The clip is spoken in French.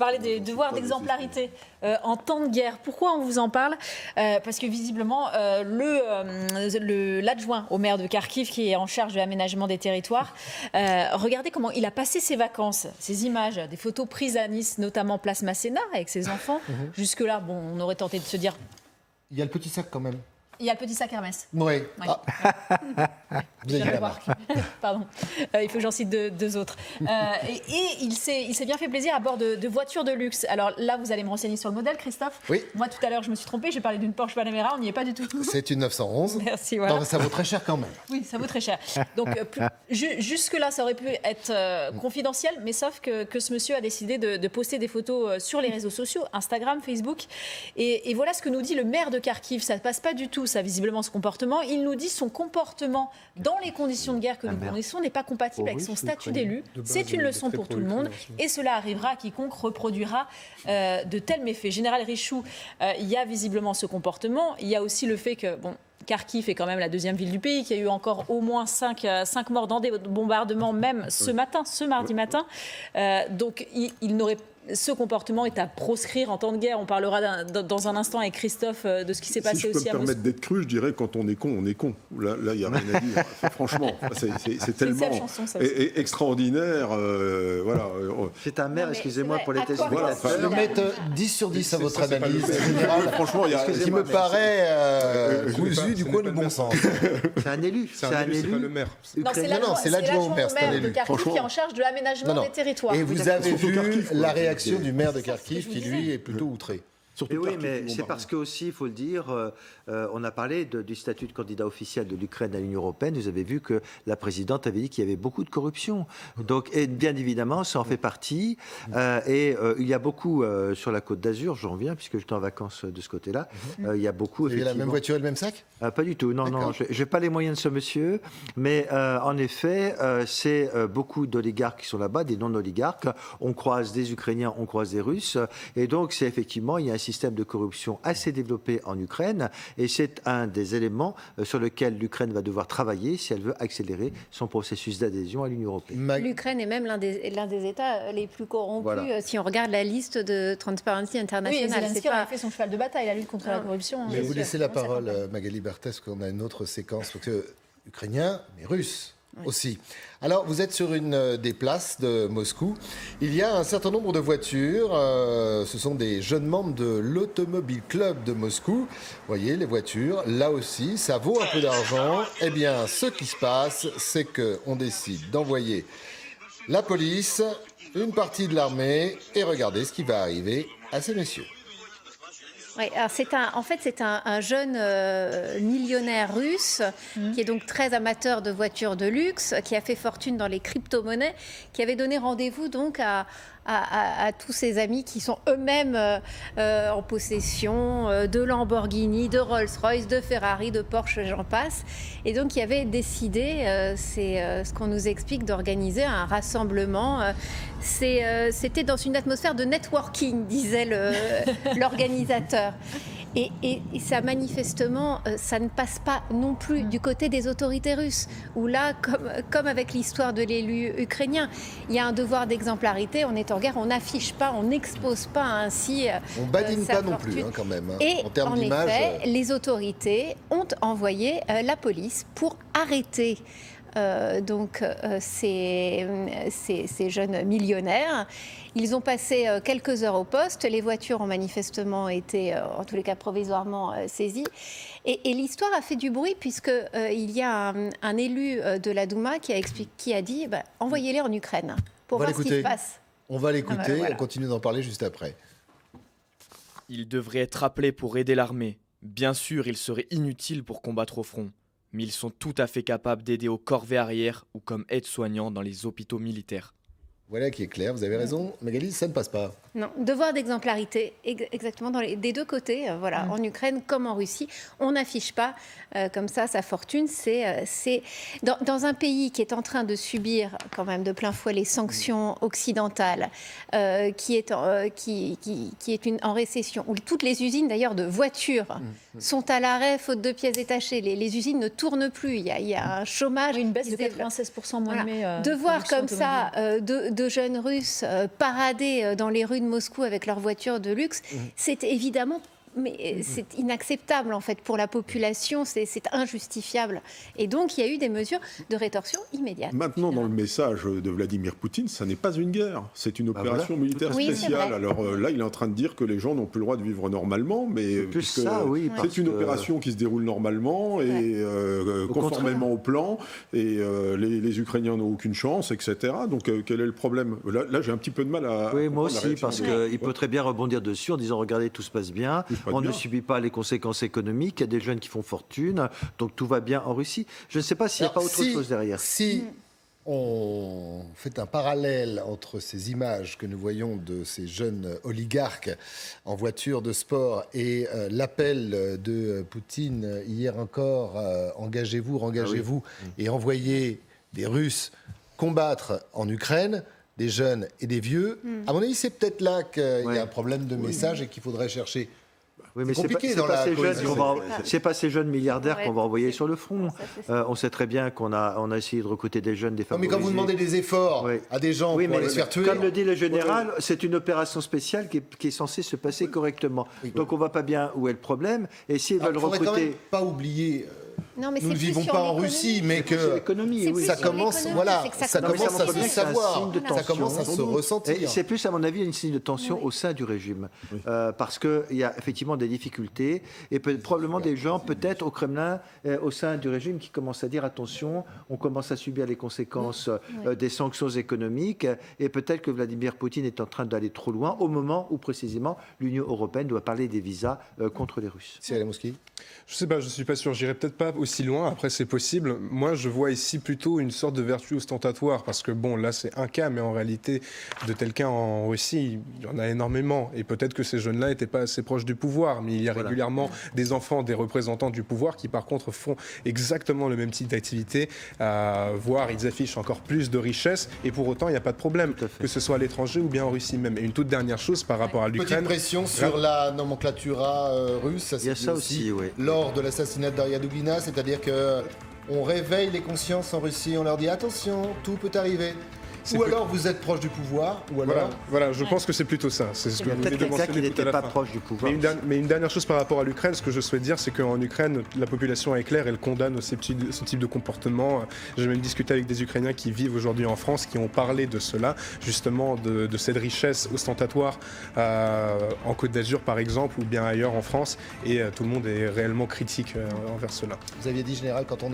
parler des devoirs d'exemplarité en temps de guerre. Pourquoi on vous en parle ? Parce que visiblement, l'adjoint au maire de Kharkiv, qui est en charge de l'aménagement des territoires, regardez comment il a passé ses vacances. Ces images, des photos prises à Nice, notamment place Masséna, avec ses enfants. Jusque-là, bon, on aurait tenté de se dire... Il y a le petit sac quand même. Il y a le petit sac Hermès. Oui. Vous avez la Pardon. Il faut que j'en cite deux autres. Et il s'est bien fait plaisir à bord de voitures de luxe. Alors là, vous allez me renseigner sur le modèle, Christophe. Oui. Moi, tout à l'heure, je me suis trompée. J'ai parlé d'une Porsche Panamera. On n'y est pas du tout. C'est une 911. Merci. Voilà. Non, ça vaut très cher quand même. Oui, ça vaut très cher. Donc, jusque-là, ça aurait pu être confidentiel, mais sauf que ce monsieur a décidé de poster des photos sur les réseaux sociaux, Instagram, Facebook. Et voilà ce que nous dit le maire de Kharkiv. Ça ne passe pas du tout, ça, visiblement, ce comportement. Il nous dit son comportement dans les conditions de guerre que nous connaissons n'est pas compatible avec son statut d'élu. C'est une leçon pour tout le monde. Et cela arrivera à quiconque reproduira de tels méfaits. Général Richoux, il y a visiblement ce comportement. Il y a aussi le fait que... bon, Kharkiv est quand même la deuxième ville du pays, qu'il y a eu encore au moins 5 morts dans des bombardements, même ce mardi matin. Donc, il n'aurait... Ce comportement est à proscrire en temps de guerre. On parlera dans un instant avec Christophe de ce qui s'est passé aussi à Moscou. Si je peux me permettre d'être cru, je dirais quand on est con, on est con. Là, il n'y a rien à dire. Franchement, c'est tellement extraordinaire. Voilà. C'est un maire, excusez-moi pour les tests. Voilà, je vais mettre 10 sur 10 à votre analyse générale. Franchement, il y a ce qui me paraît cousu du coin du bon sens. C'est un élu. C'est pas le maire. Non, c'est l'adjoint au maire de Kharkiv qui est en charge de l'aménagement des territoires. Et vous avez vu la réaction du maire de Kharkiv qui, lui, est plutôt outré. Et oui, mais c'est parce que aussi, il faut le dire, on a parlé du statut de candidat officiel de l'Ukraine à l'Union européenne. Vous avez vu que la présidente avait dit qu'il y avait beaucoup de corruption. Donc, et bien évidemment, ça en fait partie. Il y a beaucoup sur la Côte d'Azur, j'en reviens, puisque j'étais en vacances de ce côté-là. Il y a beaucoup. Vous avez la même voiture et le même sac ? Pas du tout. Non, je n'ai pas les moyens de ce monsieur. Mais en effet, c'est beaucoup d'oligarques qui sont là-bas, des non-oligarques. On croise des Ukrainiens, on croise des Russes. Et donc, c'est effectivement, il y a un système de corruption assez développé en Ukraine et c'est un des éléments sur lequel l'Ukraine va devoir travailler si elle veut accélérer son processus d'adhésion à l'Union européenne. L'Ukraine est même l'un des États les plus corrompus si on regarde la liste de Transparency International. Oui, Zelensky a fait son cheval de bataille, la lutte contre la corruption. Je vais vous laisser la parole, Magali Berthes, parce qu'on a une autre séquence, parce que ukrainien, mais russe. Aussi. Alors, vous êtes sur une des places de Moscou. Il y a un certain nombre de voitures. Ce sont des jeunes membres de l'Automobile Club de Moscou. Vous voyez, les voitures, là aussi, ça vaut un peu d'argent. Eh bien, ce qui se passe, c'est qu'on décide d'envoyer la police, une partie de l'armée, et regardez ce qui va arriver à ces messieurs. Oui, alors c'est un jeune millionnaire russe qui est donc très amateur de voitures de luxe, qui a fait fortune dans les crypto-monnaies, qui avait donné rendez-vous donc à tous ses amis qui sont eux-mêmes en possession de Lamborghini, de Rolls-Royce, de Ferrari, de Porsche, j'en passe. Et donc, il avait décidé, c'est ce qu'on nous explique, d'organiser un rassemblement. C'était dans une atmosphère de networking, disait l'organisateur. Et ça, manifestement, ça ne passe pas non plus du côté des autorités russes, où là, comme avec l'histoire de l'élu ukrainien, il y a un devoir d'exemplarité, on est en guerre, on n'affiche pas, on n'expose pas ainsi on badine pas non fortune. plus, quand même. Et en termes en d'image, effet, les autorités ont envoyé la police pour arrêter ces jeunes millionnaires. Ils ont passé quelques heures au poste. Les voitures ont manifestement été, en tous les cas provisoirement, saisies. Et l'histoire a fait du bruit puisqu'il y a un élu de la Douma qui a dit envoyez-les en Ukraine pour voir ce qui se passe. On va l'écouter, voilà. On continue d'en parler juste après. Il devrait être appelé pour aider l'armée. Bien sûr, il serait inutile pour combattre au front. Mais ils sont tout à fait capables d'aider aux corvées arrière ou comme aides-soignants dans les hôpitaux militaires. Voilà qui est clair, vous avez raison. Magali, ça ne passe pas. Non, devoir d'exemplarité, exactement, des deux côtés, en Ukraine comme en Russie. On n'affiche pas comme ça sa fortune. C'est dans un pays qui est en train de subir quand même de plein fouet les sanctions occidentales, qui est en récession, où toutes les usines d'ailleurs de voitures sont à l'arrêt faute de pièces détachées. Les usines ne tournent plus. Il y a un chômage. Une baisse de 96% mois de mai. De voir comme ça de jeunes Russes parader dans les rues de Moscou avec leurs voitures de luxe, c'est évidemment... Mais c'est inacceptable en fait pour la population, c'est injustifiable. Et donc il y a eu des mesures de rétorsion immédiate. Maintenant, dans le message de Vladimir Poutine, ça n'est pas une guerre, c'est une opération militaire spéciale. Alors là, il est en train de dire que les gens n'ont plus le droit de vivre normalement, mais c'est une opération qui se déroule normalement et conformément au plan, et les Ukrainiens n'ont aucune chance, etc. Donc quel est le problème? Là, j'ai un petit peu de mal à... Oui, moi aussi, parce qu'il peut très bien rebondir dessus en disant, regardez, tout se passe bien. On ne subit pas les conséquences économiques, il y a des jeunes qui font fortune, donc tout va bien en Russie. Je ne sais pas s'il n'y a pas autre chose derrière. Si on fait un parallèle entre ces images que nous voyons de ces jeunes oligarques en voiture de sport et l'appel de Poutine hier encore, engagez-vous, rengagez-vous, et envoyez des Russes combattre en Ukraine, des jeunes et des vieux, à mon avis, c'est peut-être là qu'il y a un problème de message et qu'il faudrait chercher. Oui, mais c'est pas ces jeunes milliardaires qu'on va envoyer sur le front. On sait très bien qu'on a essayé de recruter des jeunes, des favorisés. Mais quand vous demandez des efforts à des gens pour aller se faire tuer... Comme le dit le général, c'est une opération spéciale qui est censée se passer correctement. Donc on ne voit pas bien où est le problème. Et s'ils veulent recruter... Il ne faudrait quand même pas oublier... Non, mais nous ne vivons pas en Russie, mais que ça commence, ça commence à se savoir, ça commence à se ressentir. C'est plus, à mon avis, une signe de tension au sein du régime, parce qu'il y a effectivement des difficultés et probablement des gens, peut-être au Kremlin, au sein du régime, qui commencent à dire attention, on commence à subir les conséquences des sanctions économiques, et peut-être que Vladimir Poutine est en train d'aller trop loin au moment où précisément l'Union européenne doit parler des visas contre les Russes. Cyril Mosquée. Je sais pas, je suis pas sûr. J'irai peut-être pas aussi loin. Après, c'est possible. Moi, je vois ici plutôt une sorte de vertu ostentatoire, parce que bon, là, c'est un cas, mais en réalité, de tel cas en Russie, il y en a énormément. Et peut-être que ces jeunes-là n'étaient pas assez proches du pouvoir, mais il y a régulièrement des enfants, des représentants du pouvoir, qui par contre font exactement le même type d'activité, voire ils affichent encore plus de richesses, et pour autant, il n'y a pas de problème, que ce soit à l'étranger ou bien en Russie même. Et une toute dernière chose par rapport à l'Ukraine. Petite pression sur la nomenclatura russe, ça s'est dit aussi. Lors de l'assassinat d'Aria Dugina, c'est-à-dire qu'on réveille les consciences en Russie, on leur dit attention, tout peut arriver. Ou alors vous êtes proche du pouvoir, ou alors... Voilà, je pense que c'est plutôt ça. C'est ce que vous venez de mentionner tout à la fin. Proche du pouvoir. Mais une dernière chose par rapport à l'Ukraine, ce que je souhaite dire, c'est qu'en Ukraine, la population est claire, elle condamne ce type de comportement. J'ai même discuté avec des Ukrainiens qui vivent aujourd'hui en France, qui ont parlé de cela, justement de cette richesse ostentatoire en Côte d'Azur par exemple, ou bien ailleurs en France, et tout le monde est réellement critique envers cela. Vous aviez dit, général, quand on